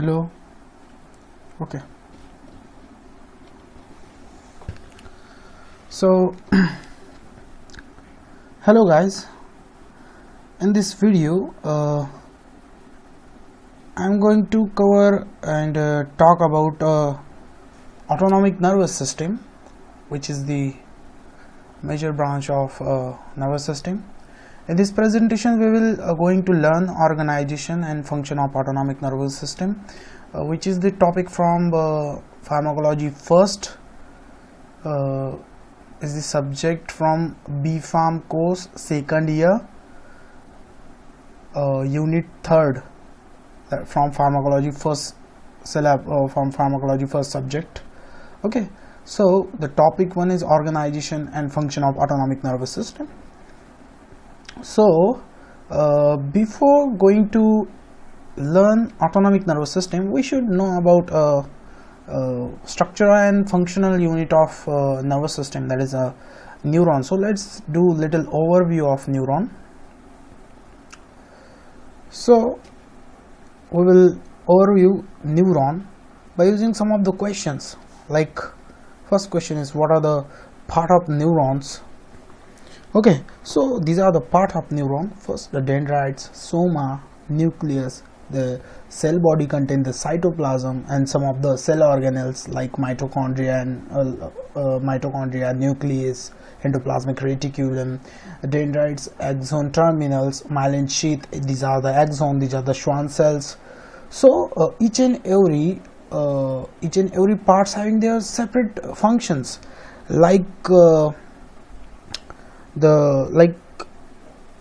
Hello. Okay. So hello guys. In this video I'm going to cover and talk about autonomic nervous system, which is the major branch of nervous system. In this presentation we will going to learn organization and function of autonomic nervous system, which is the topic from pharmacology first, is the subject from B.Pharm course second year, unit 3rd, from pharmacology first syllab, from pharmacology first subject. Okay, so the topic 1 is organization and function of autonomic nervous system. So before going to learn autonomic nervous system, we should know about structure and functional unit of nervous system, that is a neuron. So let's do little overview of neuron. So we will overview neuron by using some of the questions. Like first question is, what are the part of neurons? Okay, so these are the part of neuron. First, the dendrites, soma, nucleus. The cell body contains the cytoplasm and some of the cell organelles like mitochondria and nucleus, endoplasmic reticulum, dendrites, axon terminals, myelin sheath. These are the axon. These are the Schwann cells. So each and every parts having their separate functions, like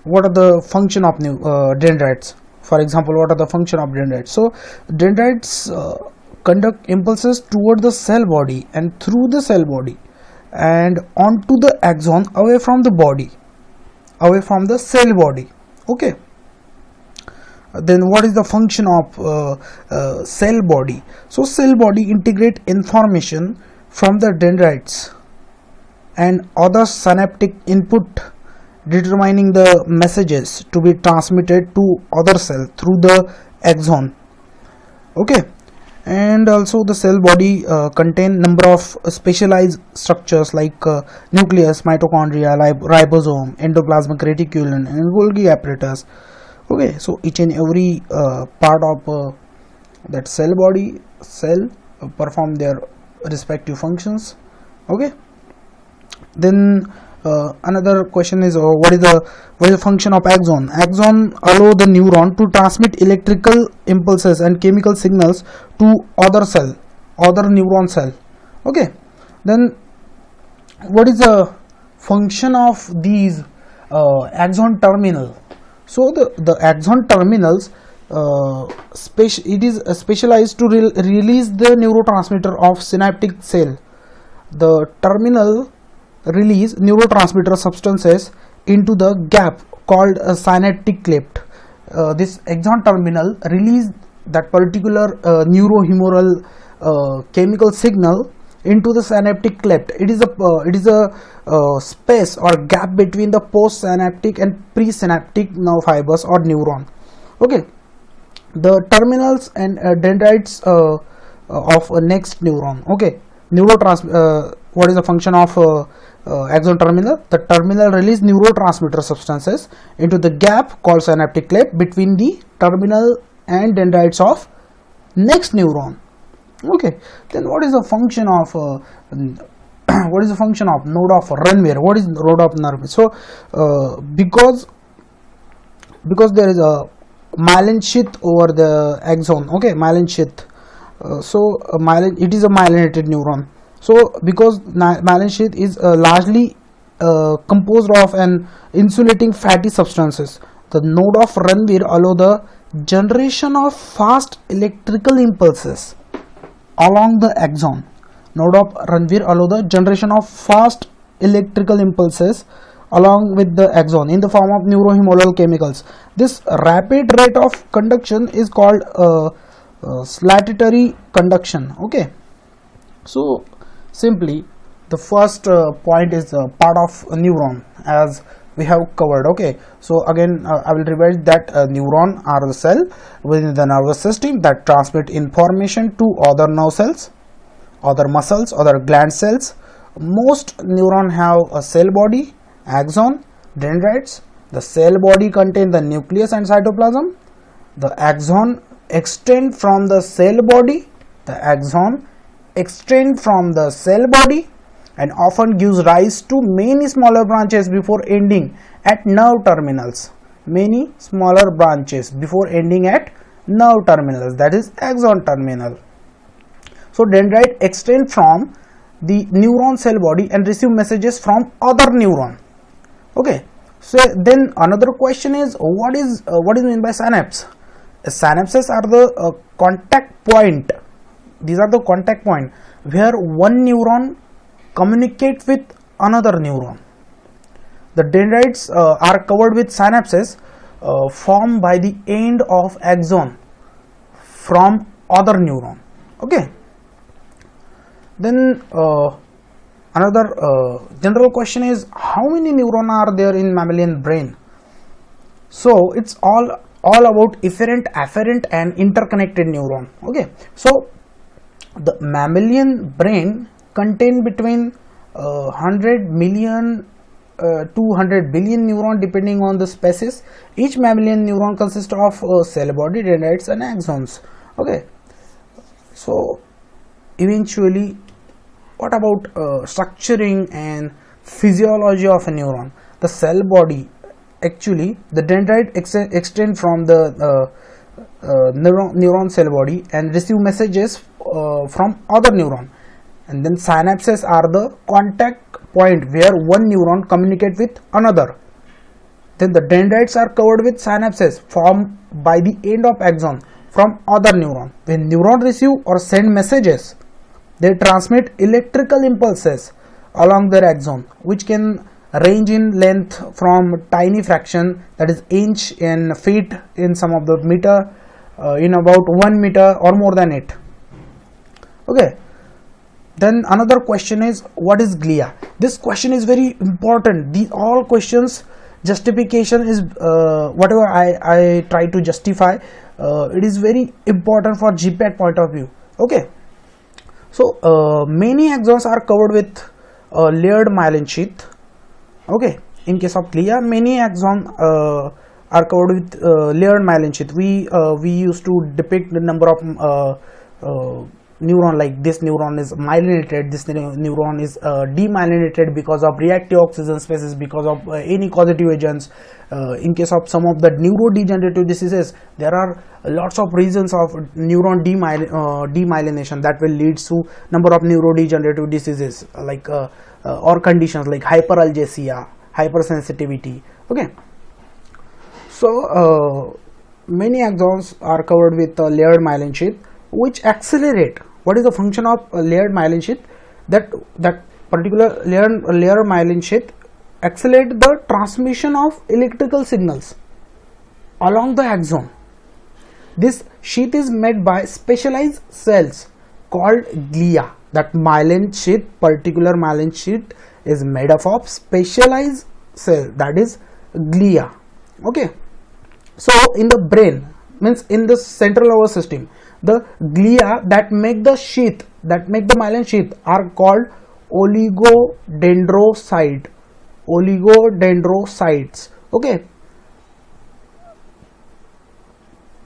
what are the function of dendrites? For example, what are the function of dendrites? So dendrites conduct impulses toward the cell body and through the cell body and onto the axon, away from the body, away from the cell body. Okay, then what is the function of cell body? So cell body integrate information from the dendrites and other synaptic input, determining the messages to be transmitted to other cell through the axon. Okay, and also the cell body contain number of specialized structures like nucleus, mitochondria, ribosome, endoplasmic reticulum, and Golgi apparatus. Okay, so each and every part of that cell body perform their respective functions. Okay, then another question is, what is the function of axon? Axon allow the neuron to transmit electrical impulses and chemical signals to other neuron cell. Okay, then what is the function of these axon terminal? So the axon terminals it is specialized to release the neurotransmitter of synaptic cell. The terminal release neurotransmitter substances into the gap called a synaptic cleft. This axon terminal release that particular neurohumoral chemical signal into the synaptic cleft. It is a space or gap between the postsynaptic and presynaptic nerve fibers or neuron. Okay, the terminals and dendrites of a next neuron. Okay, what is the function of axon terminal? The terminal release neurotransmitter substances into the gap called synaptic cleft between the terminal and dendrites of next neuron. Okay, then what is the function of node of Renwier? What is node of nerve? So because there is a myelin sheath over the axon. Okay, myelin sheath. It is a myelinated neuron. So because myelin sheath is largely composed of an insulating fatty substances, the node of Renwier allow the generation of fast electrical impulses along the axon. Node of Renwier allow the generation of fast electrical impulses along with the axon in the form of neurohumoral chemicals. This rapid rate of conduction is called saltatory conduction. Okay, so simply the first point is part of a neuron, as we have covered. Okay, so again I will revise that neuron are the cell within the nervous system that transmit information to other nerve cells, other muscles, other gland cells. Most neuron have a cell body, axon, dendrites. The cell body contain the nucleus and cytoplasm. The axon extend from the cell body. The axon extend from the cell body and often gives rise to many smaller branches before ending at nerve terminals. Many smaller branches before ending at nerve terminals, that is axon terminal. So dendrite extend from the neuron cell body and receive messages from other neuron. Okay, so then another question is, what is meant by synapse? Synapses are the contact point. These are the contact point where one neuron communicate with another neuron. The dendrites are covered with synapses formed by the end of axon from other neuron. Okay. Then another general question is, how many neurons are there in mammalian brain? So it's all about efferent, afferent and interconnected neuron. Okay, so the mammalian brain contain between 100 million to 100 billion neuron depending on the species. Each mammalian neuron consists of cell body, dendrites and axons. Okay, so eventually, what about structuring and physiology of a neuron? The cell body, actually the dendrite extend from the neuron cell body and receive messages from other neuron, and then synapses are the contact point where one neuron communicate with another. Then the dendrites are covered with synapses formed by the end of axon from other neuron. When neuron receive or send messages, they transmit electrical impulses along their axon, which can range in length from tiny fraction, that is inch in feet, in some of the meter, in about 1 meter or more than it. Okay. Then another question is, what is glia? This question is very important. These all questions, justification is whatever I try to justify, it is very important for GPAT point of view. Okay. So many axons are covered with layered myelin sheath. Okay, in case of glia, many axons are covered with layered myelin sheath. We used to depict the number of neuron, like this neuron is myelinated, this neuron is demyelinated because of reactive oxygen species, because of any causative agents. In case of some of the neurodegenerative diseases, there are lots of reasons of neuron demyelination that will lead to number of neurodegenerative diseases, like or conditions like hyperalgesia, hypersensitivity. Okay, so many axons are covered with layered myelin sheath, which accelerate. What is the function of a layered myelin sheath? That particular layer myelin sheath accelerate the transmission of electrical signals along the axon. This sheath is made by specialized cells called glia. That myelin sheath, particular myelin sheath, is made up of specialized cell, that is glia. Okay, so in the brain, means in the central nervous system, the glia that make the sheath, that make the myelin sheath, are called oligodendrocytes. Okay,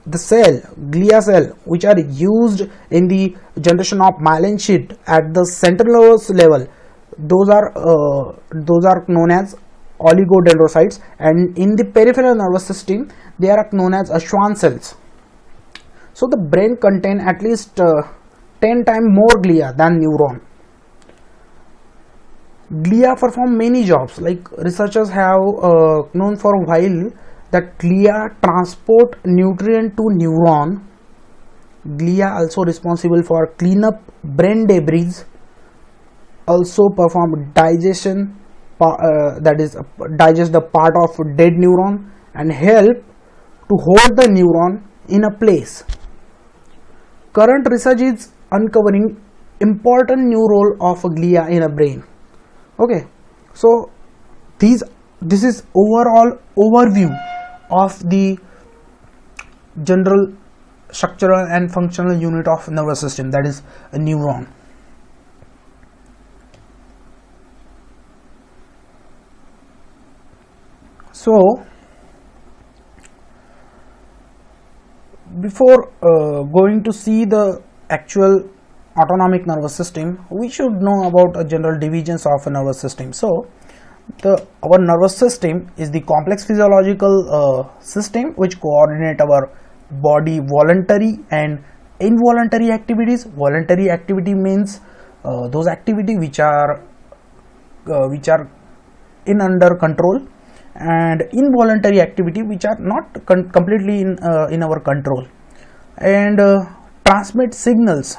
the cell, glia cell, which are used in the generation of myelin sheath at the central nervous level, those are known as oligodendrocytes, and in the peripheral nervous system they are known as Schwann cells. So the brain contain at least 10 times more glia than neuron. Glia perform many jobs, like researchers have known for a while that glia transport nutrient to neuron. Glia also responsible for clean up brain debris, also perform digestion, that is digest the part of dead neuron and help to hold the neuron in a place. Current research is uncovering important new role of glia in a brain. Okay, so these this is overall overview of the general structural and functional unit of nervous system, that is a neuron. So before going to see the actual autonomic nervous system, we should know about general divisions of a nervous system. So our nervous system is the complex physiological system which coordinate our body voluntary and involuntary activities. Voluntary activity means those activity which are in under control, and involuntary activity which are not completely in our control, and transmit signals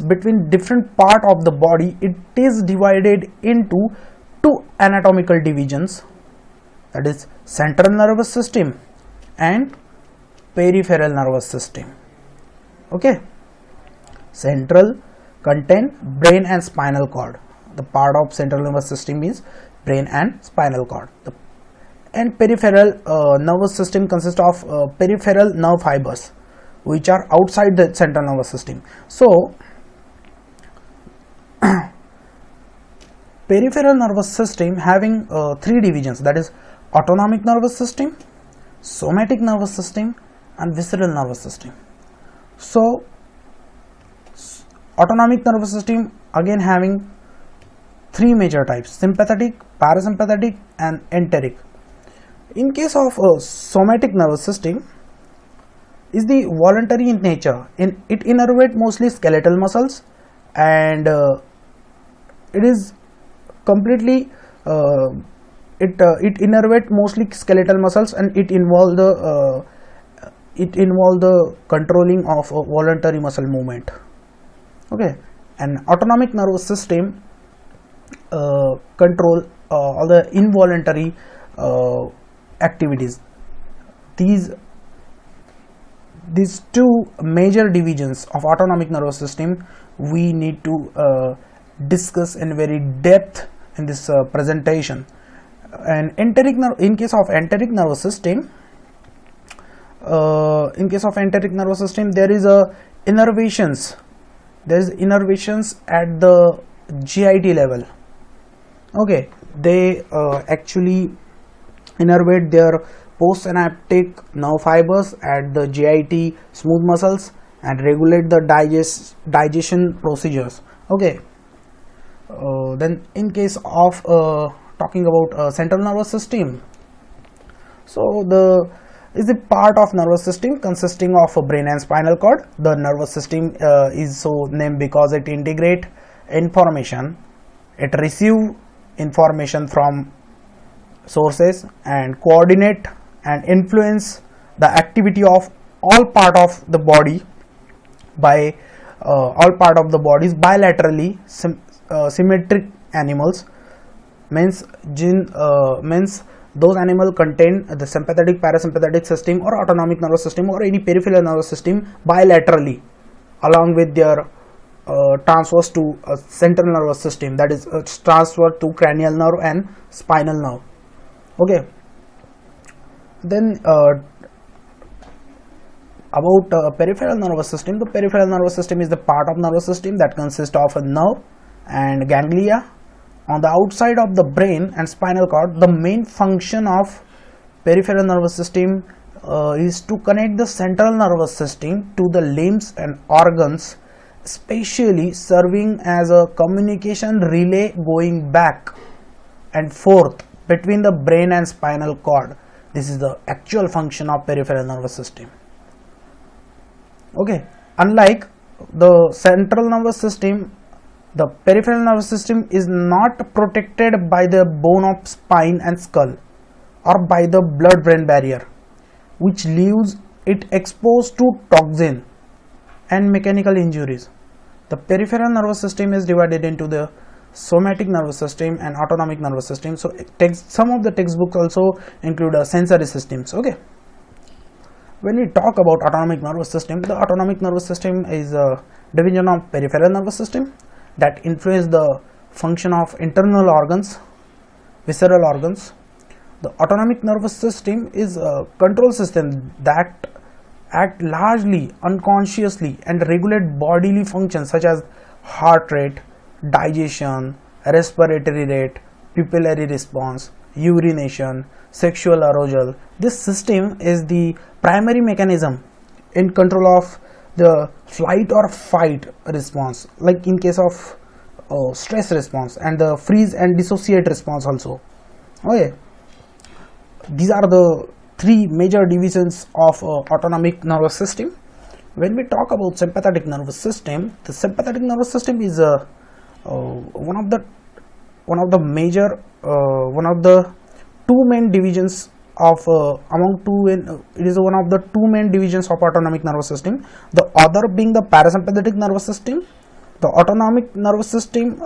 between different part of the body. It is divided into two anatomical divisions, that is central nervous system and peripheral nervous system. Okay, central contain brain and spinal cord. The part of central nervous system is brain and spinal cord. And peripheral nervous system consists of peripheral nerve fibers which are outside the central nervous system. So peripheral nervous system having three divisions, that is autonomic nervous system, somatic nervous system and visceral nervous system. So autonomic nervous system again having three major types: sympathetic, parasympathetic and enteric. In case of somatic nervous system is the voluntary in nature. It innervate mostly skeletal muscles, and it is completely it innervate mostly skeletal muscles, and it involve the controlling of voluntary muscle movement. Okay, and autonomic nervous system control all the involuntary activities. These two major divisions of autonomic nervous system we need to discuss in very depth in this presentation. And in case of enteric nervous system, there is innervations. There is innervations at the GIT level. Okay, they actually innervate their postsynaptic nerve fibers at the GIT smooth muscles and regulate the digestion procedures. Okay, then in case of talking about central nervous system, so is a part of nervous system consisting of a brain and spinal cord. The nervous system is so named because it integrate information, it receive information from sources and coordinate and influence the activity of all part of the body by all part of the bodies bilaterally. Symmetric animals means those animals contain the sympathetic, parasympathetic system or autonomic nervous system or any peripheral nervous system bilaterally along with their transverse to central nervous system, that is transfer to cranial nerve and spinal nerve. Okay, then about peripheral nervous system. The peripheral nervous system is the part of nervous system that consists of a nerve and ganglia on the outside of the brain and spinal cord. The main function of peripheral nervous system is to connect the central nervous system to the limbs and organs, especially serving as a communication relay going back and forth between the brain and spinal cord. This is the actual function of peripheral nervous system. Okay, unlike the central nervous system, the peripheral nervous system is not protected by the bone of spine and skull or by the blood-brain barrier, which leaves it exposed to toxin and mechanical injuries. The peripheral nervous system is divided into the somatic nervous system and autonomic nervous system. So some of the textbooks also include sensory systems. Okay, when we talk about autonomic nervous system, the autonomic nervous system is a division of peripheral nervous system that influence the function of internal organs, visceral organs. The autonomic nervous system is a control system that act largely unconsciously and regulate bodily functions such as heart rate, digestion, respiratory rate, pupillary response, urination, sexual arousal. This system is the primary mechanism in control of the flight or fight response, like in case of stress response, and the freeze and dissociate response also. Okay, these are the three major divisions of autonomic nervous system. When we talk about sympathetic nervous system, the sympathetic nervous system is one of the two main divisions of it is one of the two main divisions of autonomic nervous system. The other being the parasympathetic nervous system. The autonomic nervous system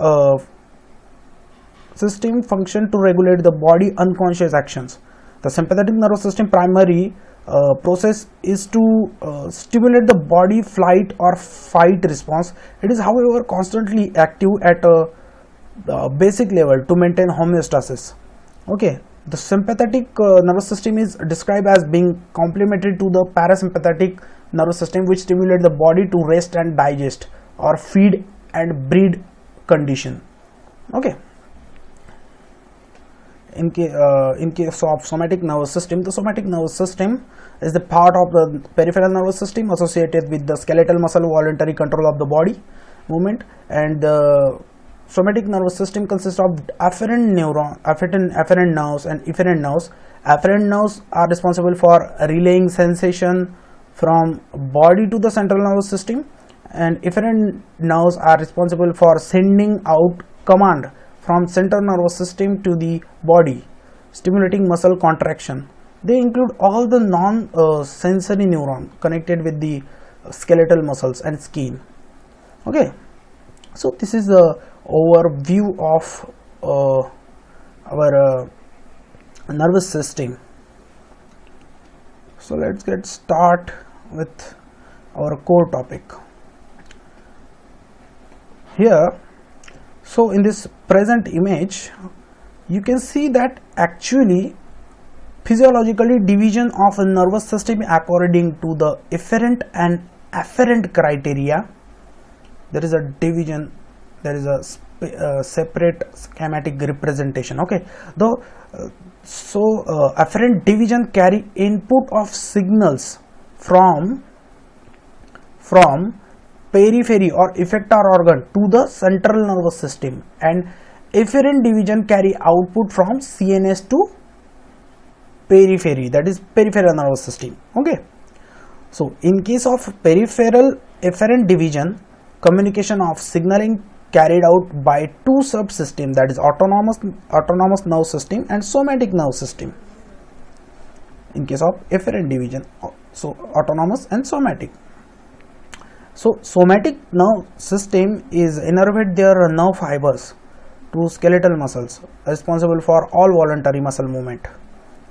function to regulate the body unconscious actions. The sympathetic nervous system primary process is to stimulate the body flight or fight response. It is however constantly active at a basic level to maintain homeostasis. Okay, the sympathetic nervous system is described as being complementary to the parasympathetic nervous system, which stimulate the body to rest and digest or feed and breed condition. Okay. In case of somatic nervous system, the somatic nervous system is the part of the peripheral nervous system associated with the skeletal muscle voluntary control of the body movement, and the somatic nervous system consists of afferent nerves and efferent nerves. Afferent nerves are responsible for relaying sensation from body to the central nervous system, and efferent nerves are responsible for sending out command from central nervous system to the body, stimulating muscle contraction. They include all the non-sensory neuron connected with the skeletal muscles and skin. Okay, so this is the overview of our nervous system. So let's get start with our core topic here. So in this present image, you can see that actually physiologically division of a nervous system according to the efferent and afferent criteria. There is a division, there is a separate schematic representation. Okay, though afferent division carry input of signals from periphery or effector organ to the central nervous system, and efferent division carry output from CNS to periphery, that is peripheral nervous system. Okay, so in case of peripheral efferent division, communication of signaling carried out by two subsystems, that is autonomous nerve system and somatic nerve system. In case of efferent division, so autonomous and somatic. So somatic nerve system is innervate their nerve fibers to skeletal muscles, responsible for all voluntary muscle movement.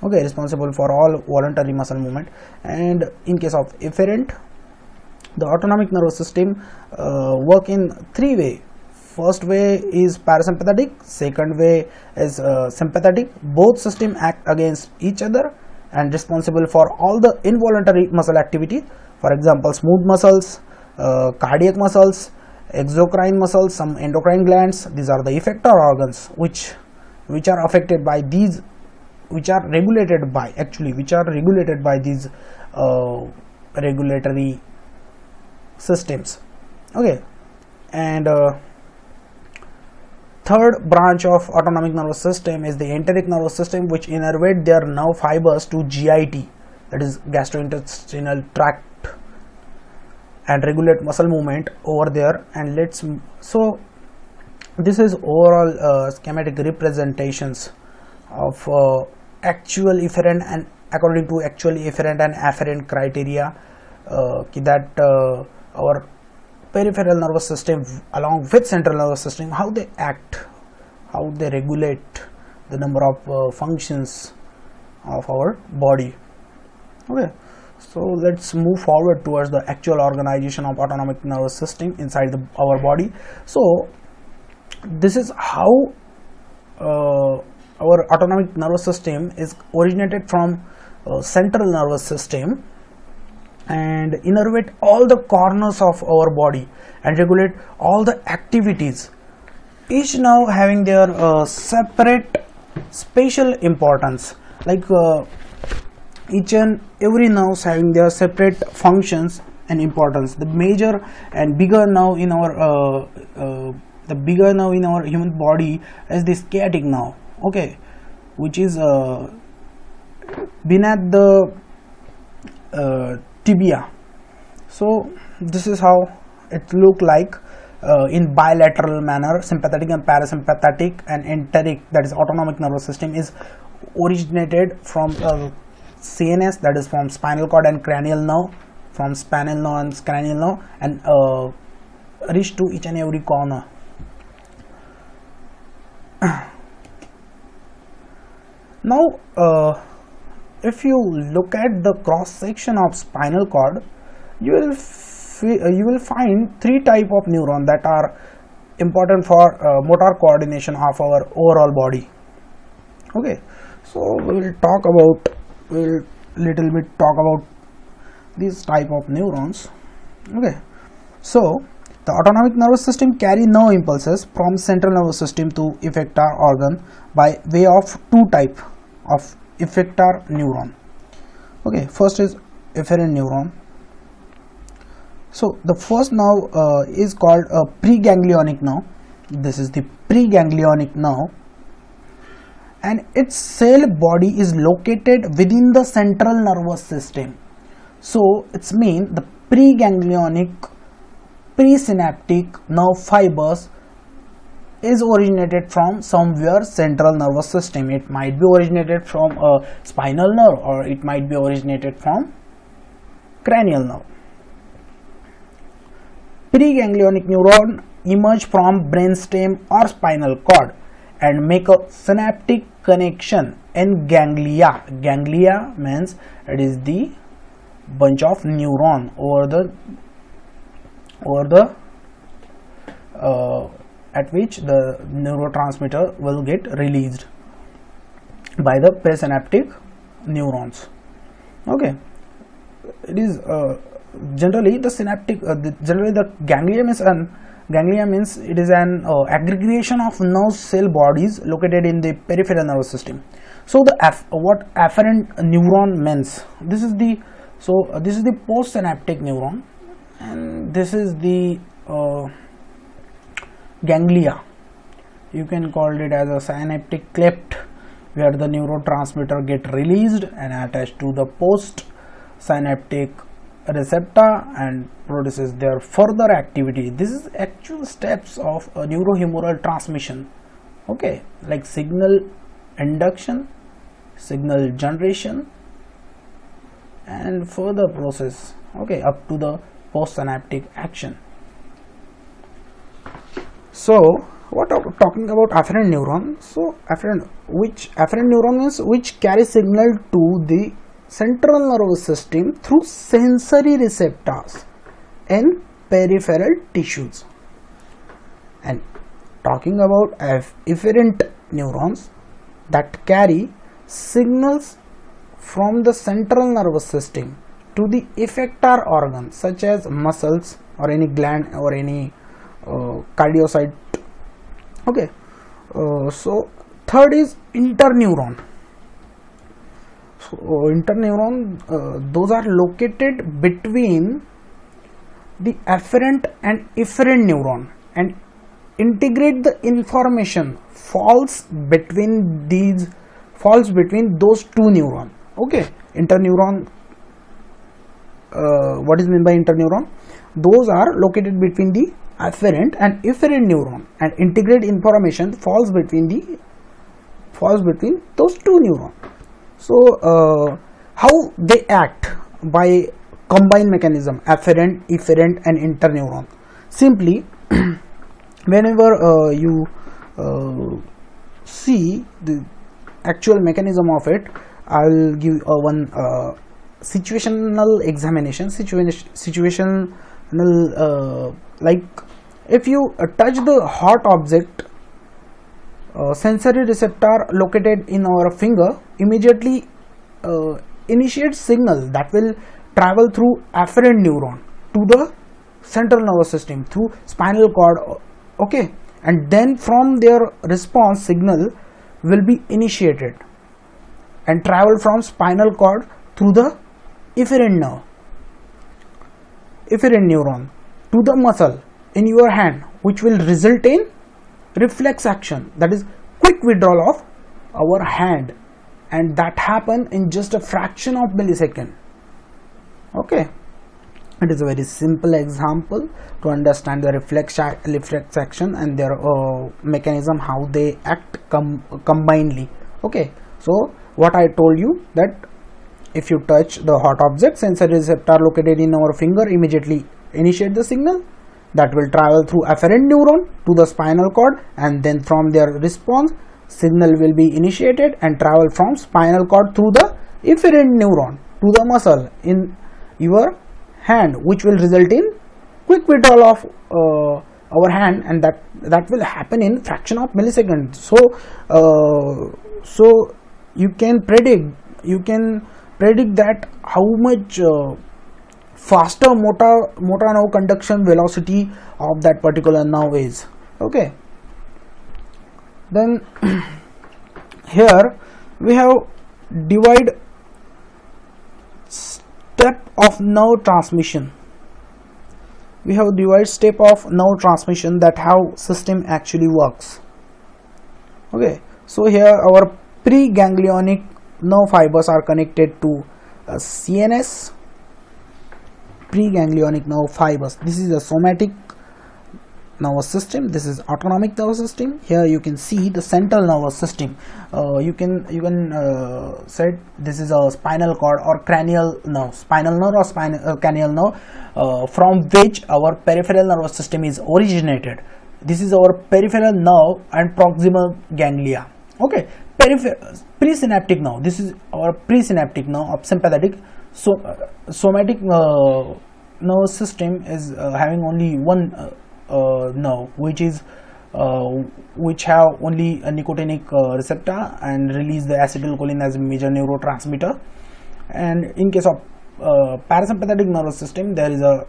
Okay, responsible for all voluntary muscle movement. And in case of efferent, the autonomic nervous system work in three ways. First way is parasympathetic, second way is sympathetic. Both systems act against each other and responsible for all the involuntary muscle activity. For example, smooth muscles, cardiac muscles, exocrine muscles, some endocrine glands. These are the effector organs which are affected by these, which are regulated by these regulatory systems. Okay, and third branch of autonomic nervous system is the enteric nervous system, which innervate their nerve fibers to GIT, that is gastrointestinal tract, and regulate muscle movement over there. And so this is overall schematic representations of actual efferent and according to actual efferent and afferent criteria, that our peripheral nervous system along with central nervous system, how they act, how they regulate the number of functions of our body. Okay, so let's move forward towards the actual organization of autonomic nervous system inside our body. So this is how our autonomic nervous system is originated from central nervous system and innervate all the corners of our body and regulate all the activities, each nerve having their separate spatial importance, like each and every nerves having their separate functions and importance. The major and bigger nerve in our human body is the sciatic nerve, okay, which is beneath the tibia. So this is how it look like in bilateral manner. Sympathetic and parasympathetic and enteric, that is autonomic nervous system, is originated from CNS, that is from spinal cord and cranial nerve, from spinal nerve and cranial nerve, and reach to each and every corner. Now if you look at the cross section of spinal cord, you will find three type of neuron that are important for motor coordination of our overall body. Okay, so we'll little bit talk about these type of neurons. Okay, so the autonomic nervous system carry nerve impulses from central nervous system to effector organ by way of two type of effector neuron. Okay, first is efferent neuron. So the first nerve is called a preganglionic nerve. This is the preganglionic nerve, and its cell body is located within the central nervous system. So it's mean the preganglionic presynaptic nerve fibers is originated from somewhere central nervous system. It might be originated from a spinal nerve, or it might be originated from cranial nerve. Preganglionic neuron emerge from brainstem or spinal cord and make a synaptic connection in ganglia. Ganglia means it is the bunch of neuron at which the neurotransmitter will get released by the presynaptic neurons. Okay, it is generally the synaptic generally the ganglia means it is an aggregation of nerve cell bodies located in the peripheral nervous system. So the what afferent neuron means, this is the postsynaptic neuron, and this is the ganglia. You can call it as a synaptic cleft, where the neurotransmitter get released and attached to the postsynaptic receptor and produces their further activity. This is actual steps of a neurohumoral transmission, okay, like signal induction, signal generation, and further process, okay, up to the postsynaptic action. So what are talking about afferent neuron? So afferent neuron means which carry signal to the central nervous system through sensory receptors in peripheral tissues. And talking about efferent neurons that carry signals from the central nervous system to the effector organs such as muscles or any gland or any cardiocyte. Okay, so third is interneuron. So interneuron, those are located between the afferent and efferent neuron and integrate the information falls between those two neurons. Okay, interneuron, what is meant by interneuron? Those are located between the afferent and efferent neuron and integrate information falls between those two neurons. So how they act? By combined mechanism, afferent, efferent and interneuron. Simply whenever you see the actual mechanism of it, I will give one situational examination. Situational like if you touch the hot object sensory receptor located in our finger immediately initiates signal that will travel through afferent neuron to the central nervous system through spinal cord. Okay, and then from their response, signal will be initiated and travel from spinal cord through the efferent neuron to the muscle in your hand, which will result in reflex action, that is quick withdrawal of our hand, and that happen in just a fraction of millisecond. Okay, it is a very simple example to understand the reflex action and their mechanism, how they act combinedly. Okay, so what I told you, that if you touch the hot object, sensory receptor located in our finger immediately initiate the signal that will travel through afferent neuron to the spinal cord, and then from their response, signal will be initiated and travel from spinal cord through the efferent neuron to the muscle in your hand, which will result in quick withdrawal of our hand, and that will happen in fraction of millisecond. So you can predict that how much faster motor nerve conduction velocity of that particular nerve is. Okay, then here we have divide step of nerve transmission. We have divide step of nerve transmission, that how system actually works. Okay, so here our preganglionic nerve fibers are connected to CNS. Preganglionic nerve fibers, this is the somatic nervous system, this is autonomic nervous system. Here you can see the central nervous system. You can say this is a spinal cord or cranial nerve, spinal nerve or cranial nerve, from which our peripheral nervous system is originated. This is our peripheral nerve and proximal ganglia. Okay, presynaptic nerve, this is our presynaptic nerve of sympathetic. So somatic nervous system is having only one nerve, which have only a nicotinic receptor and release the acetylcholine as a major neurotransmitter. And in case of parasympathetic nervous system, there is a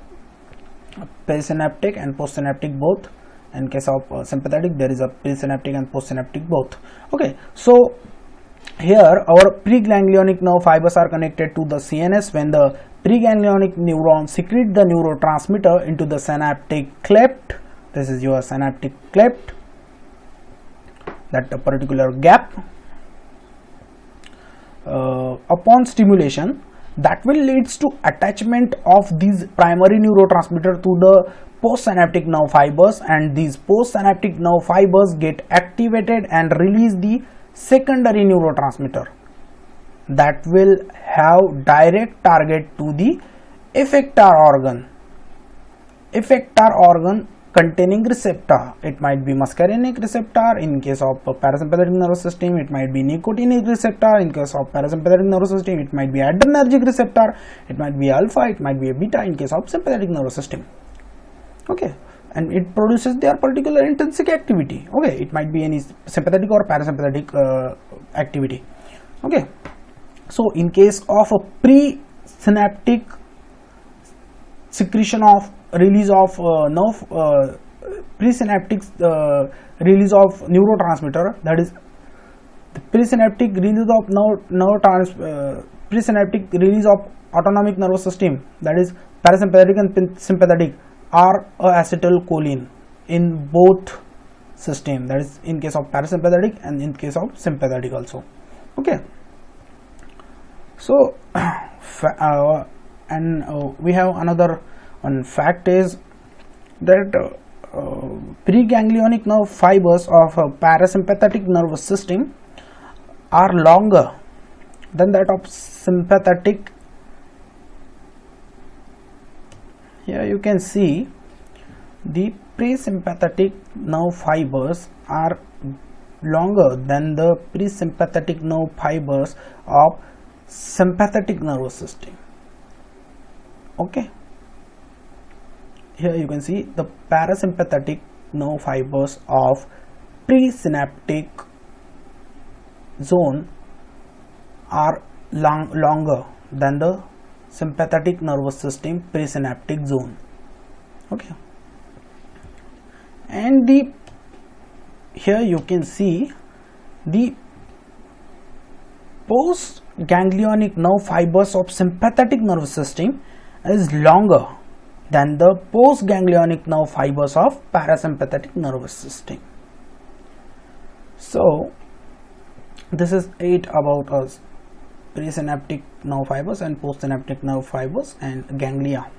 presynaptic and postsynaptic both. In case of sympathetic, there is a presynaptic and postsynaptic both. Okay, so here our preganglionic nerve fibers are connected to the CNS. When the preganglionic neuron secrete the neurotransmitter into the synaptic cleft, this is your synaptic cleft, that a particular gap, upon stimulation, that will leads to attachment of these primary neurotransmitter to the postsynaptic nerve fibers, and these postsynaptic nerve fibers get activated and release the secondary neurotransmitter that will have direct target to the effector organ containing receptor. It might be muscarinic receptor in case of parasympathetic nervous system, it might be nicotinic receptor in case of parasympathetic nervous system, it might be adrenergic receptor, it might be alpha, it might be a beta in case of sympathetic nervous system. Okay, and it produces their particular intrinsic activity. Okay, it might be any sympathetic or parasympathetic activity. Okay, so in case of a presynaptic secretion of release of presynaptic release of neurotransmitter, that is the presynaptic release of presynaptic release of autonomic nervous system, that is parasympathetic and sympathetic, are acetylcholine in both system, that is in case of parasympathetic and in case of sympathetic also. Okay, so we have another one fact is that preganglionic nerve fibers of a parasympathetic nervous system are longer than that of sympathetic. Here you can see the presympathetic nerve fibers are longer than the presympathetic nerve fibers of sympathetic nervous system. Okay, here you can see the parasympathetic nerve fibers of presynaptic zone are longer than the sympathetic nervous system presynaptic zone. Okay, and here you can see the post ganglionic nerve fibers of sympathetic nervous system is longer than the post ganglionic nerve fibers of parasympathetic nervous system. So this is it about us presynaptic nerve fibers and postsynaptic nerve fibers and ganglia,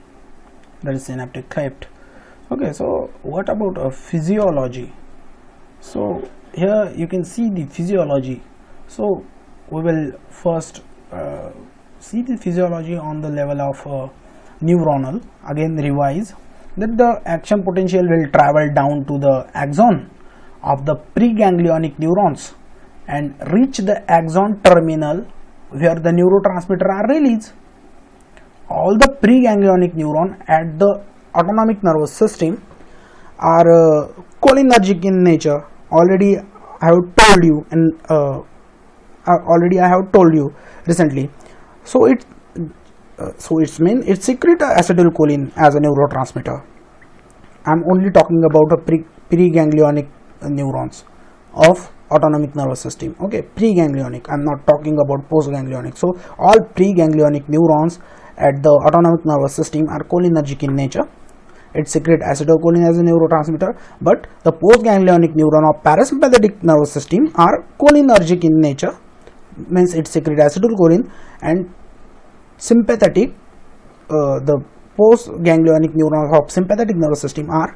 that is synaptic cleft. Okay, so what about physiology? So here you can see the physiology. So we will first see the physiology on the level of neuronal. Again revise that the action potential will travel down to the axon of the preganglionic neurons and reach the axon terminal where the neurotransmitter are released. All the preganglionic neuron at the autonomic nervous system are cholinergic in nature. Already I have told you, and I have told you recently. So it means it secretes acetylcholine as a neurotransmitter. I am only talking about a preganglionic neurons of autonomic nervous system. Okay, preganglionic. I am not talking about postganglionic. So all preganglionic neurons at the autonomic nervous system are cholinergic in nature. It secretes acetylcholine as a neurotransmitter, but the postganglionic neuron of parasympathetic nervous system are cholinergic in nature, means it secretes acetylcholine, and sympathetic, the postganglionic neurons of sympathetic nervous system are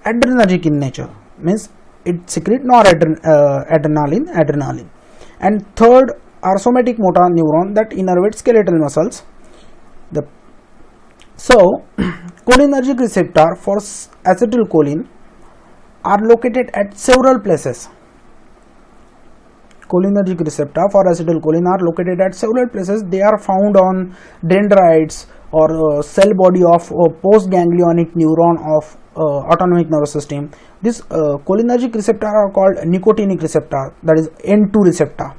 adrenergic in nature, means it secretes adrenaline. And third are somatic motor neuron that innervate skeletal muscles. So cholinergic receptor for acetylcholine are located at several places. Cholinergic receptor for acetylcholine are located at several places. They are found on dendrites or cell body of postganglionic neuron of autonomic nervous system. This cholinergic receptor are called nicotinic receptor, that is N2 receptor,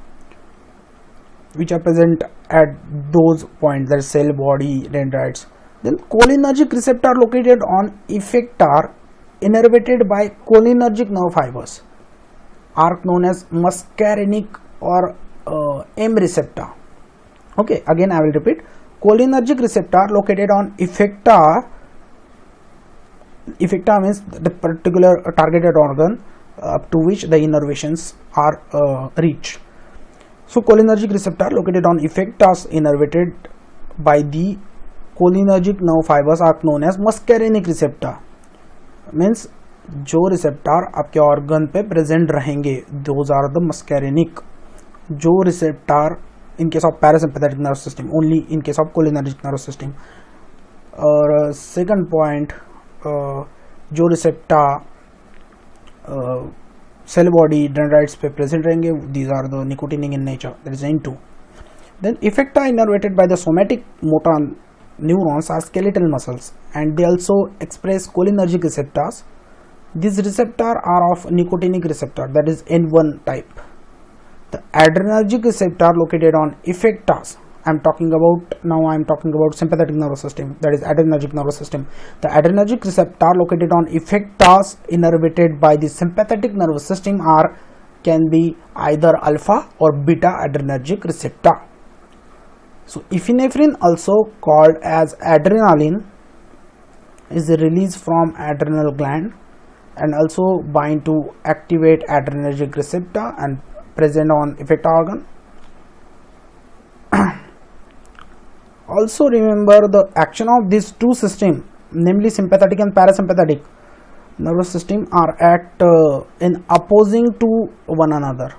which are present at those points, that is cell body, dendrites. Then cholinergic receptor located on effector innervated by cholinergic nerve fibers are known as muscarinic or M receptor. Okay, again I will repeat. Cholinergic receptor located on effector. Effector means the particular targeted organ up to which the innervations are reached. So cholinergic receptor located on effectors innervated by the cholinergic nerve fibers are known as muscarinic receptor, means जो receptor आपके organ पे present रहेंगे, those are the muscarinic. जो receptor in case of parasympathetic nerve system, only in case of cholinergic nerve system. और second point, जो receptor cell body dendrites पे present रहेंगे, these are the nicotinic in nature, that is N2. Then effector innervated by the somatic motor neurons are skeletal muscles, and they also express cholinergic receptors. These receptors are of nicotinic receptor, that is N1 type. The adrenergic receptor located on effectors, I am talking about sympathetic nervous system, that is adrenergic nervous system. The adrenergic receptor located on effectors innervated by the sympathetic nervous system can be either alpha or beta adrenergic receptor. So epinephrine, also called as adrenaline, is released from adrenal gland and also bind to activate adrenergic receptor and present on effector organ. Also remember the action of these two systems, namely sympathetic and parasympathetic nervous system, are act in opposing to one another.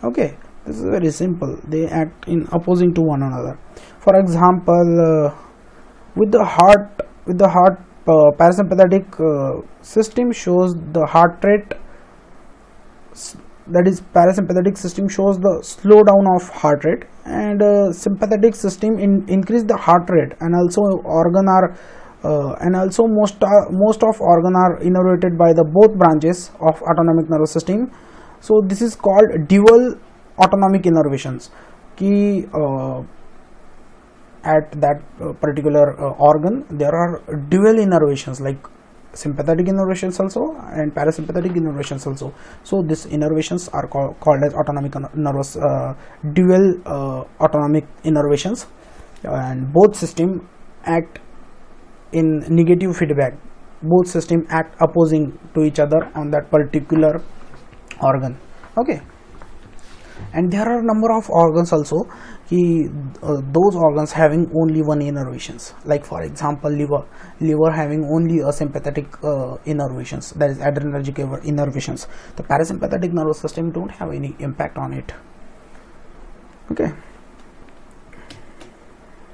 Okay, this is very simple. They act in opposing to one another. For example, with the heart parasympathetic system shows the heart rate, that is parasympathetic system shows the slowdown of heart rate, and sympathetic system increase the heart rate, and also organ are And also most of organ are innervated by the both branches of autonomic nervous system. So this is called dual autonomic innervations ki at that particular organ there are dual innervations like sympathetic innervations also and parasympathetic innervations also. So these innervations are called as autonomic nervous dual autonomic innervations, and both system act in negative feedback. Both system act opposing to each other on that particular organ. Okay, and there are number of organs also those organs having only one innervations, like for example liver having only a sympathetic innervations, that is adrenergic innervations. The parasympathetic nervous system don't have any impact on it. Okay,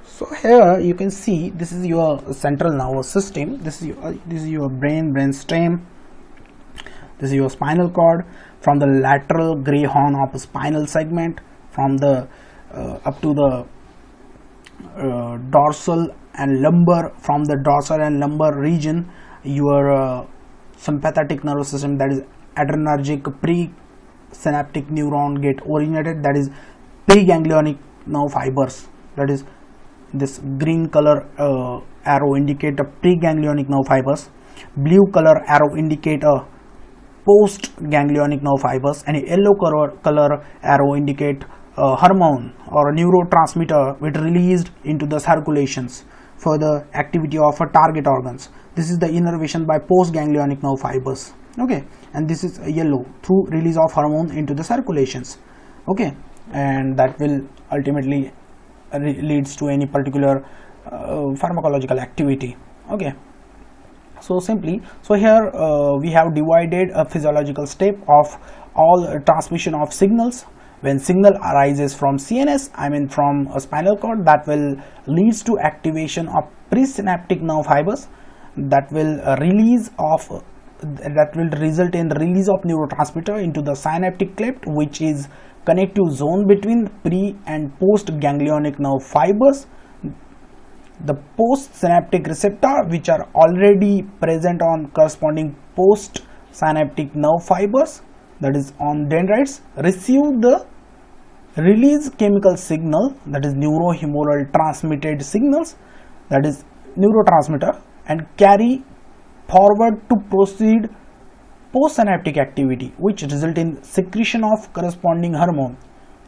so here you can see this is your central nervous system, this is your brain stem, this is your spinal cord. From the lateral gray horn of spinal segment, from the up to the dorsal and lumbar, from the dorsal and lumbar region your sympathetic nervous system, that is adrenergic presynaptic neuron get originated, that is preganglionic nerve fibers, that is this green color arrow indicate a preganglionic nerve fibers, blue color arrow indicate a post ganglionic nerve fibers, and a yellow color arrow indicate a hormone or a neurotransmitter which released into the circulations for the activity of a target organs. This is the innervation by post ganglionic nerve fibers. Okay, and this is yellow through release of hormone into the circulations. Okay, and that will ultimately leads to any particular pharmacological activity. Okay, so simply, so here we have divided a physiological step of all transmission of signals. When signal arises from CNS, I mean from a spinal cord, that will leads to activation of presynaptic nerve fibers, that will result in the release of neurotransmitter into the synaptic cleft, which is connective zone between pre and post ganglionic nerve fibers. The post synaptic receptor, which are already present on corresponding post synaptic nerve fibers, that is on dendrites, receive the release chemical signal, that is neurohumoral transmitted signals, that is neurotransmitter, and carry forward to proceed postsynaptic activity, which result in secretion of corresponding hormone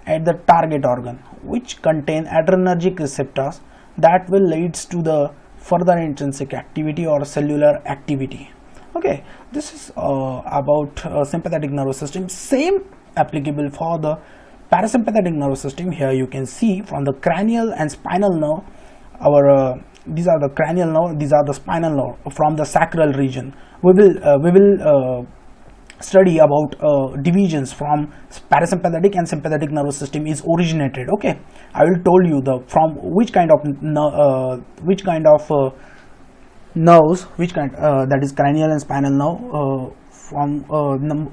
at the target organ, which contain adrenergic receptors, that will leads to the further intrinsic activity or cellular activity. Okay, this is about sympathetic nervous system. Same applicable for the parasympathetic nervous system. Here you can see from the cranial and spinal nerve, our these are the cranial nerve, these are the spinal nerve. From the sacral region, we will study about divisions from parasympathetic and sympathetic nervous system is originated. Okay, I will told you the from which kind of nerves, which kind that is cranial and spinal nerve, from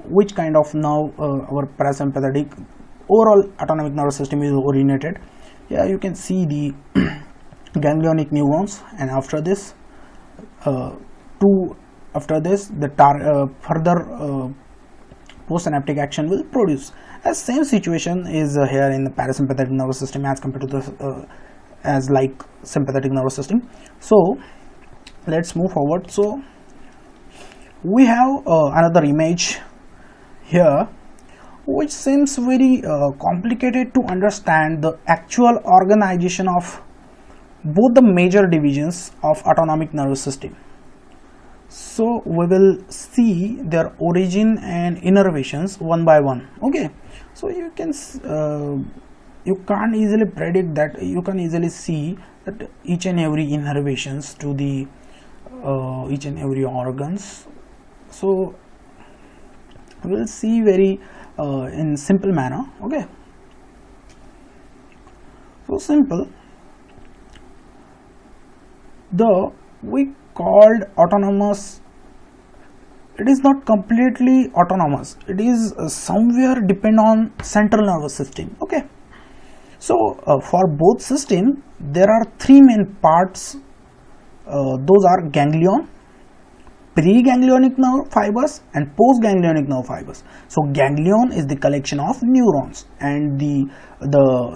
which kind of nerve our parasympathetic overall autonomic nervous system is originated. Here you can see the ganglionic neurons, and after this the further postsynaptic action will produce. As same situation is here in the parasympathetic nervous system as compared to the as like sympathetic nervous system. So let's move forward. So we have another image here which seems very complicated to understand the actual organization of both the major divisions of autonomic nervous system. So we will see their origin and innervations one by one. Okay, so you can you can't easily predict that, you can easily see that each and every innervations to the each and every organs. So we will see very in simple manner. Okay, so simple, the we called autonomous, it is not completely autonomous, it is somewhere depend on central nervous system. Okay, so for both system there are three main parts those are ganglion, preganglionic nerve fibers and postganglionic nerve fibers. So ganglion is the collection of neurons, and the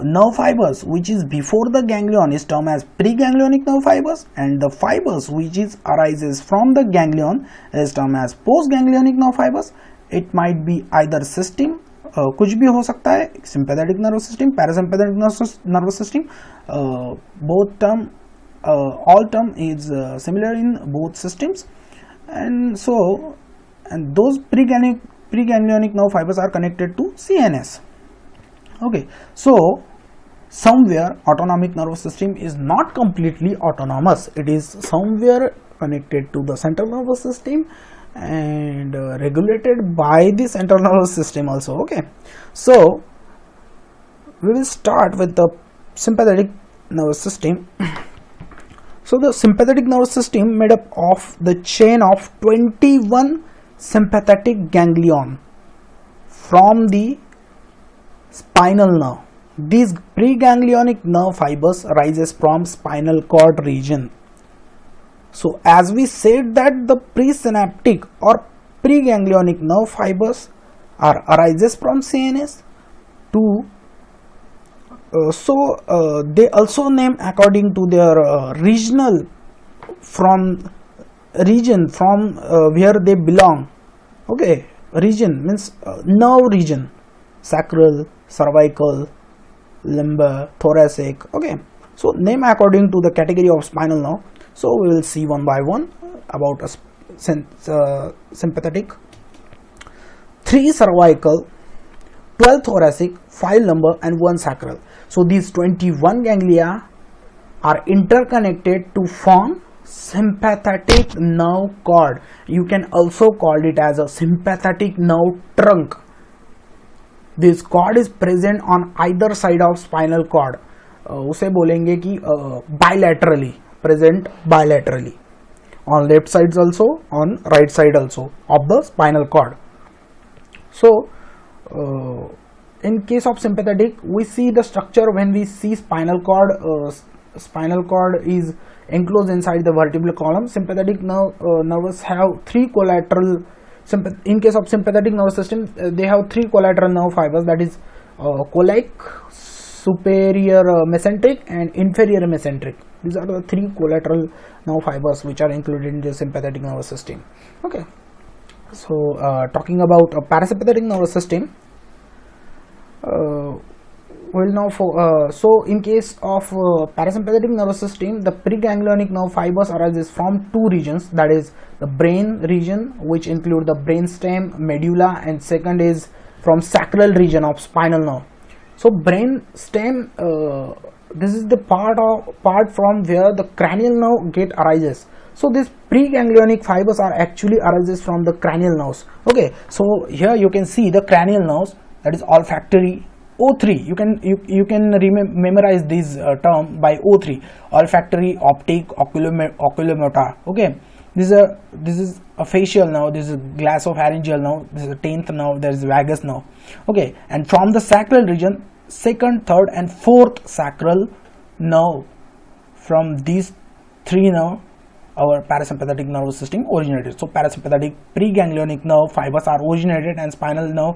nerve fibers which is before the ganglion is termed as preganglionic nerve fibers, and the fibers which is arises from the ganglion is termed as postganglionic nerve fibers. It might be either system, कुछ भी हो सकता है, sympathetic nervous system, parasympathetic nervous system, both term, all term is similar in both systems. And so, and those preganglionic nerve fibers are connected to CNS. Okay, so somewhere autonomic nervous system is not completely autonomous. It is somewhere connected to the central nervous system and regulated by the central nervous system also. Okay, so we will start with the sympathetic nervous system. So the sympathetic nervous system made up of the chain of 21 sympathetic ganglion from the spinal nerve. These preganglionic nerve fibers rises from spinal cord region. So as we said that the presynaptic or preganglionic nerve fibers arises from CNS to they also name according to their regional region from where they belong. Okay, region means nerve region, sacral, cervical, lumbar, thoracic. Okay, so name according to the category of spinal nerve. So we will see one by one about a sympathetic. 3 cervical, 12 thoracic, 5 lumbar and 1 sacral. So these 21 ganglia are interconnected to form sympathetic nerve cord. You can also call it as a sympathetic nerve trunk. This cord is present on either side of spinal cord. उसे बोलेंगे कि bilaterally, present bilaterally on left sides also, on right side also of the spinal cord. So in case of sympathetic, we see the structure when we see spinal cord. Spinal cord is enclosed inside the vertebral column. Sympathetic nerves have 3 collateral. In case of sympathetic nervous system, they have 3 collateral nerve fibers, that is colic, superior mesenteric and inferior mesenteric. These are the 3 collateral nerve fibers which are included in the sympathetic nervous system. Okay, so talking about a parasympathetic nervous system, we'll now so in case of parasympathetic nervous system, the preganglionic nerve fibers arises from 2 regions, that is the brain region, which include the brainstem, medulla, and second is from sacral region of spinal nerve. So brain stem, this is the part from where the cranial nerve arises. So these preganglionic fibers are actually arises from the cranial nerves. Okay, so here you can see the cranial nerves, that is olfactory, O3. You can memorize this term by O3: olfactory, optic, oculomotor. Okay, this is a facial nerve, this is a glossopharyngeal nerve, this is a 10th nerve, there is vagus nerve. Okay, and from the sacral region, 2nd, 3rd and 4th sacral nerve, from these 3 nerve our parasympathetic nervous system originated. So parasympathetic preganglionic nerve fibers are originated and spinal nerve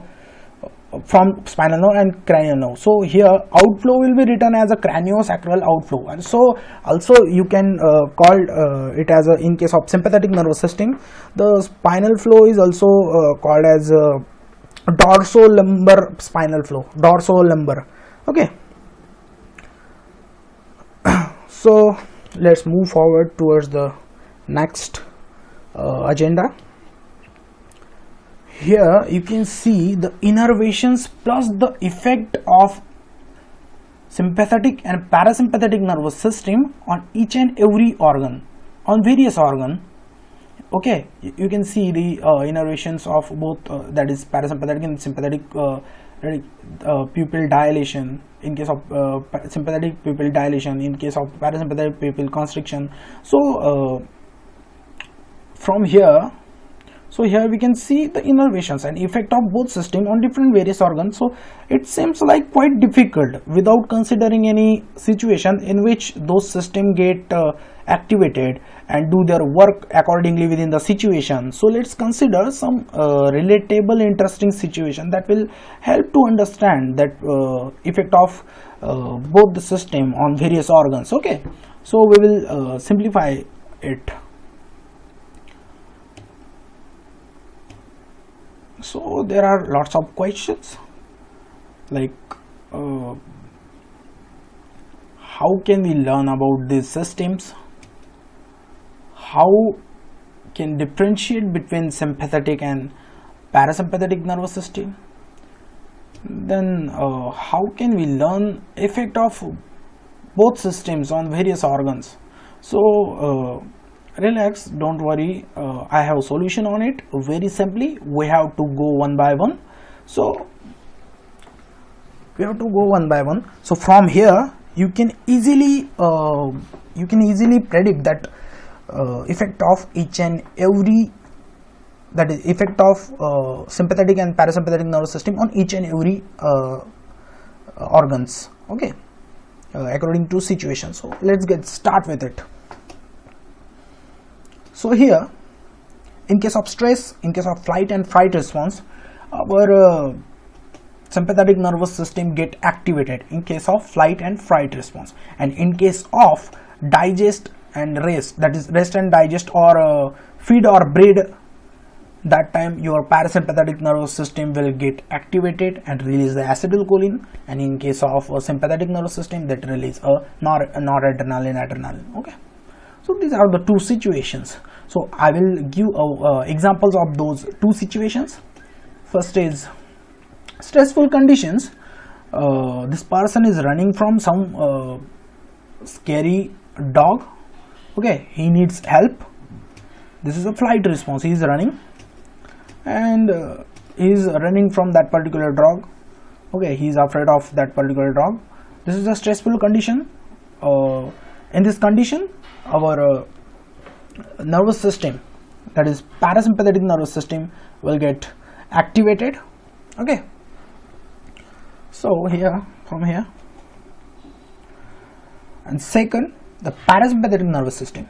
from spinal nerve and cranial nerve. So here outflow will be written as a craniosacral outflow, and so also you can call it as a, in case of sympathetic nervous system, the spinal flow is also called as dorsolumbar spinal flow, dorsolumbar. Okay, so let's move forward towards the next agenda. Here you can see the innervations plus the effect of sympathetic and parasympathetic nervous system on each and every organ, on various organ. Okay, you can see the innervations of both that is parasympathetic and sympathetic pupil dilation. In case of sympathetic pupil dilation, in case of parasympathetic pupil constriction. So from here, So here we can see the innervations and effect of both system on different various organs. So it seems like quite difficult without considering any situation in which those system get activated and do their work accordingly within the situation. So let's consider some relatable, interesting situation that will help to understand that effect of both the system on various organs. Okay, so we will simplify it. So there are lots of questions like how can we learn about these systems, how can differentiate between sympathetic and parasympathetic nervous system, then how can we learn effect of both systems on various organs. So relax, don't worry, I have a solution on it. Very simply, we have to go one by one. So we have to go one by one. So from here you can easily predict that effect of each and every, that is effect of sympathetic and parasympathetic nervous system on each and every organs. Okay, according to situation. So let's get start with it. So here, in case of stress, in case of flight and fright response, our sympathetic nervous system get activated in case of flight and fright response, and in case of digest and rest, that is rest and digest or feed or breed, that time your parasympathetic nervous system will get activated and release the acetylcholine, and in case of a sympathetic nervous system, that release a noradrenaline, adrenaline. Okay, so these are the two situations. So I will give examples of those two situations. First is stressful conditions. This person is running from some scary dog. Okay, he needs help. This is a flight response. He is running and he is running from that particular dog. Okay, he is afraid of that particular dog. This is a stressful condition. In this condition, our nervous system, that is parasympathetic nervous system, will get activated. Okay, so here, from here, and second, the parasympathetic nervous system,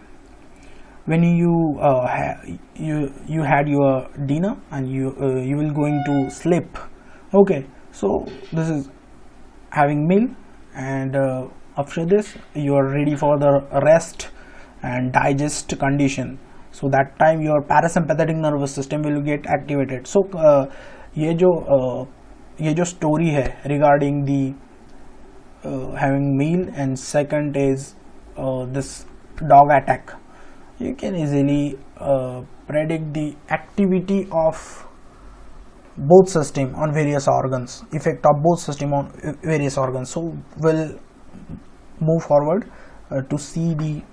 when you you had your dinner and you will going to sleep. Okay, so this is having meal, and after this you are ready for the rest and digest condition. So that time your parasympathetic nervous system will get activated. So ये जो story है regarding the having meal, and second is this dog attack, you can easily predict the activity of both system on various organs, effect of both system on various organs. So we'll move forward to see the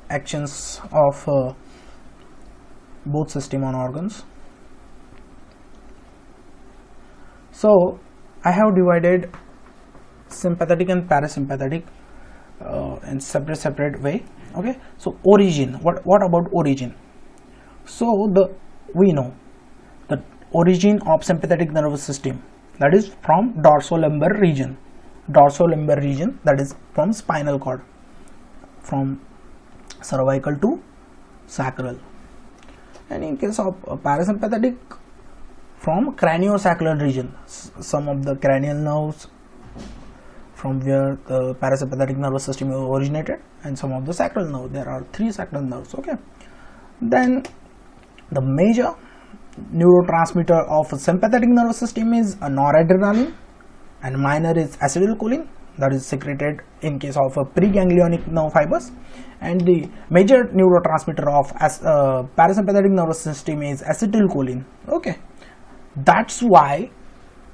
actions of both system on organs. So I have divided sympathetic and parasympathetic in separate way. Okay, so origin, what about origin? So we know the origin of sympathetic nervous system, that is from dorsolateral region, that is from spinal cord, from cervical to sacral, and in case of parasympathetic, from craniosacral region, some of the cranial nerves from where the parasympathetic nervous system originated, and some of the sacral nerve. There are 3 sacral nerves. Okay, then the major neurotransmitter of sympathetic nervous system is noradrenaline, and minor is acetylcholine, that is secreted in case of preganglionic nerve fibers, and the major neurotransmitter of parasympathetic nervous system is acetylcholine. Okay, that's why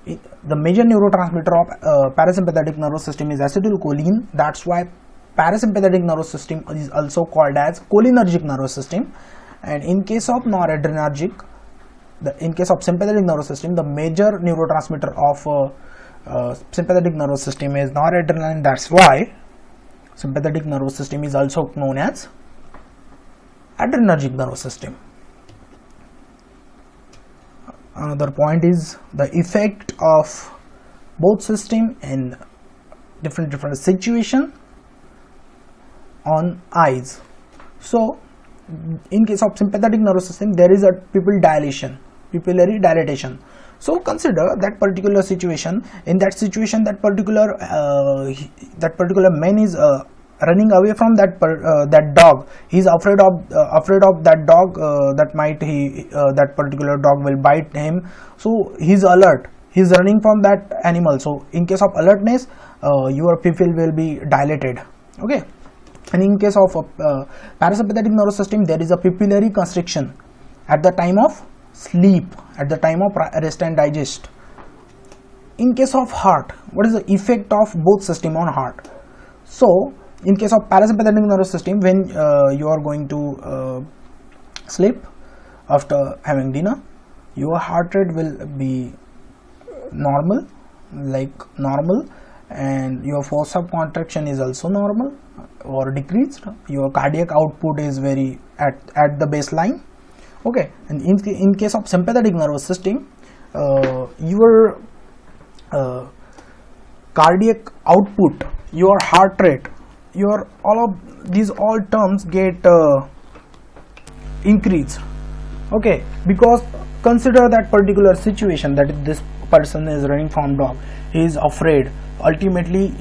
the major neurotransmitter of parasympathetic nervous system is acetylcholine. That's why parasympathetic nervous system is also called as cholinergic nervous system. And in case of noradrenergic, in case of sympathetic nervous system, the major neurotransmitter of sympathetic nervous system is noradrenaline. That's why sympathetic nervous system is also known as adrenergic nervous system. Another point is the effect of both system in different situation on eyes. So in case of sympathetic nervous system, there is a pupillary dilatation. So consider that particular situation. In that situation, that particular man is running away from that dog. He is afraid of that dog, that particular dog will bite him. So he is alert. He is running from that animal. So in case of alertness, your pupil will be dilated. Okay. And in case of parasympathetic nervous system, there is a pupillary constriction at the time of sleep, at the time of rest and digest. In case of heart, what is the effect of both system on heart? So in case of parasympathetic nervous system, when you are going to sleep after having dinner, your heart rate will be normal, and your force of contraction is also normal or decreased. Your cardiac output is very at the baseline. Okay, and in case of sympathetic nervous system, your cardiac output, your heart rate, your all of these terms get increased. Okay, because consider that particular situation, that this person is running from dog, he is afraid. Ultimately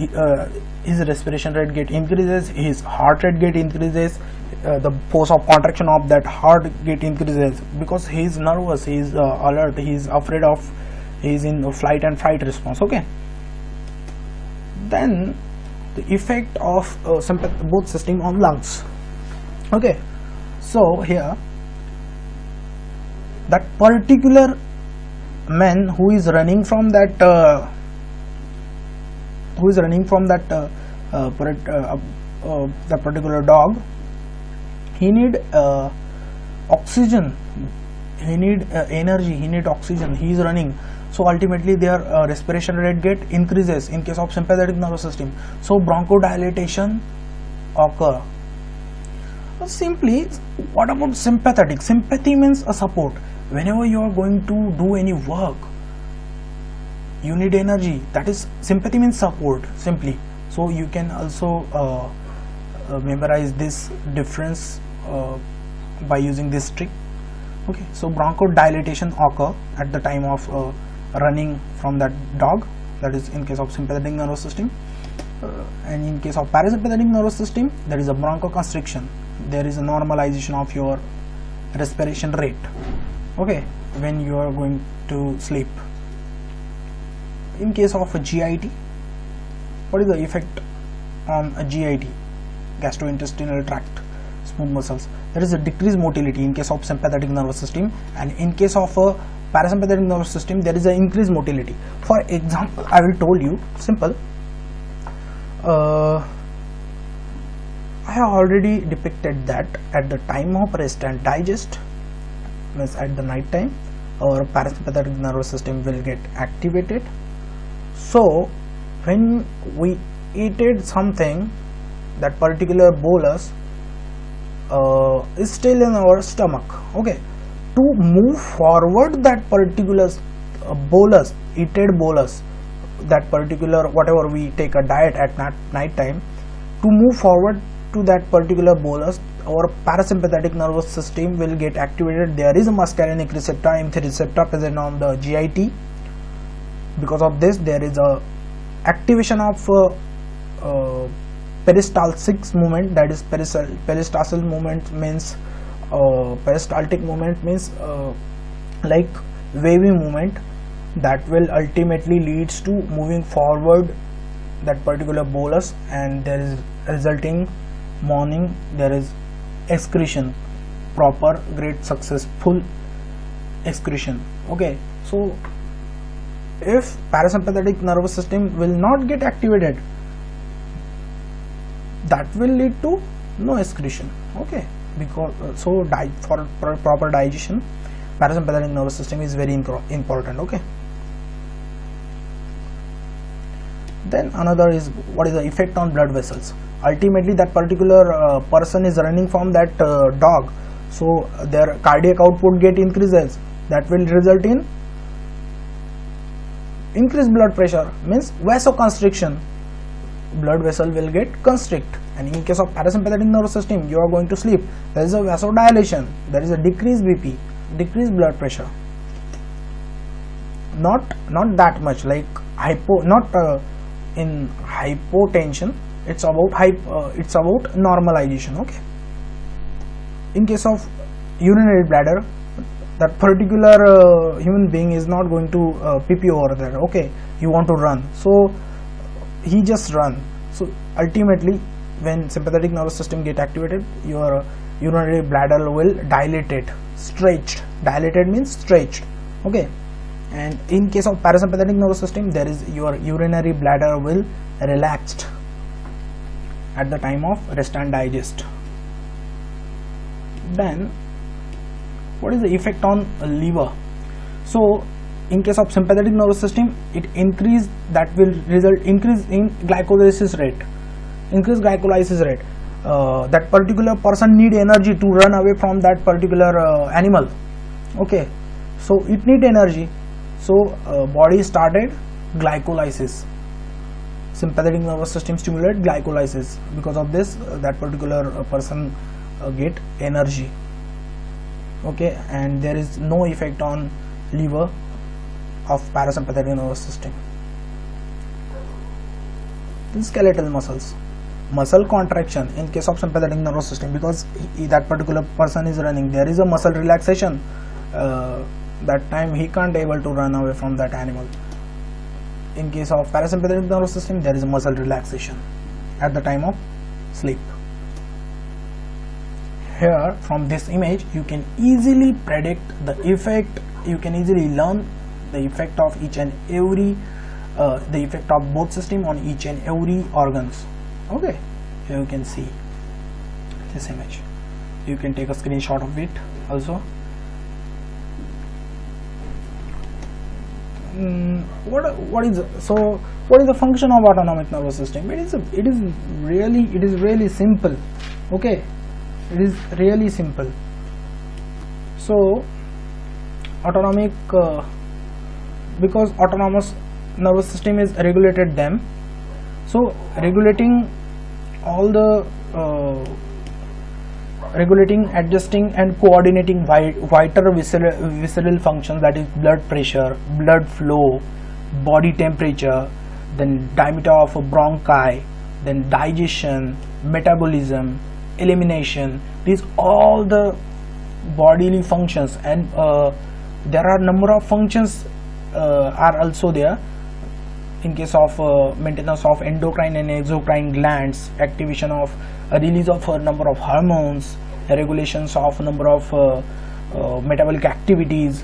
his respiration rate get increases, his heart rate get increases, the force of contraction of that heart get increases, because he is nervous, he is alert, he is afraid of, he is in flight and fight response. Okay, then the effect of both system on lungs. Okay, so here that particular man who is running from that that particular dog, he need oxygen, he need energy, he need oxygen, he is running. So ultimately their respiration rate get increases in case of sympathetic nervous system. So bronchodilation occur. Simply, what about sympathetic? Sympathy means a support. Whenever you are going to do any work, you need energy. That is, sympathy means support, simply. So you can also memorize this difference by using this trick. Okay, so bronchodilation occur at the time of running from that dog, that is in case of sympathetic nervous system. And in case of parasympathetic nervous system, there is a bronchoconstriction, there is a normalization of your respiration rate. Okay, when you are going to sleep. In case of a GIT, what is the effect on a GIT, gastrointestinal tract, smooth muscles? There is a decreased motility in case of sympathetic nervous system, and in case of a parasympathetic nervous system, there is an increased motility. For example, I will told you simple. I have already depicted that at the time of rest and digest, means at the night time, our parasympathetic nervous system will get activated. So when we eated something, that particular bolus is still in our stomach. Okay, to move forward that particular bolus, that particular, whatever we take a diet at night time, to move forward to that particular bolus, our parasympathetic nervous system will get activated. There is a muscarinic receptor, M3 receptor present on the GIT. Because of this, there is a activation of peristaltic movement, that is peristaltic movement means peristaltic movement means like wavy movement, that will ultimately leads to moving forward that particular bolus, and there is resulting morning, there is excretion, proper, great, successful excretion. Okay, so if parasympathetic nervous system will not get activated, that will lead to no excretion. Okay, because so for proper digestion, parasympathetic nervous system is very important. Okay, then another is what is the effect on blood vessels. Ultimately that particular person is running from that dog, so their cardiac output get increases, that will result in increased blood pressure means vasoconstriction, blood vessel will get constrict. And in case of parasympathetic nervous system, you are going to sleep, there is a vasodilation, there is a decreased BP, decreased blood pressure, not that much like in hypotension, it's about normalization. Okay, in case of urinary bladder, that particular human being is not going to pee over there. Okay, you want to run, so he just run. So ultimately, when sympathetic nervous system get activated, your urinary bladder will dilated, stretched. Dilated means stretched. Okay, and in case of parasympathetic nervous system, there is your urinary bladder will relaxed at the time of rest and digest. Then what is the effect on liver? So in case of sympathetic nervous system, it increase, that will result increase in glycolysis rate. Increase glycolysis rate. That particular person need energy to run away from that particular animal. Okay, so it need energy. So body started glycolysis. Sympathetic nervous system stimulate glycolysis. Because of this, that particular person get energy. Okay, and there is no effect on liver of parasympathetic nervous system. Then skeletal muscles, muscle contraction in case of sympathetic nervous system, because that particular person is running, there is a muscle relaxation. That time he can't able to run away from that animal. In case of parasympathetic nervous system, there is a muscle relaxation at the time of sleep. Here from this image you can easily predict the effect, you can easily learn the effect of each and every the effect of both system on each and every organs. Okay, here you can see this image, you can take a screenshot of it also. What is the function of autonomic nervous system? It is really simple. Okay, it is really simple. So autonomic because autonomous nervous system is regulated them, so regulating all the regulating, adjusting and coordinating vital visceral functions, that is blood pressure, blood flow, body temperature, then diameter of a bronchi, then digestion, metabolism, elimination. These all the bodily functions, and there are number of functions are also there. In case of maintenance of endocrine and exocrine glands, activation of release of a number of hormones, regulations of number of metabolic activities.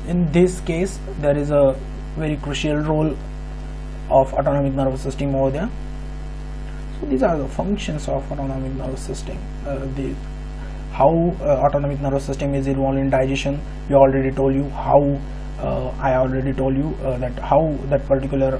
In this case, there is a very crucial role of autonomic nervous system over there. So these are the functions of autonomic nervous system. How autonomic nervous system is involved in digestion, we already told you. How I already told you that how that particular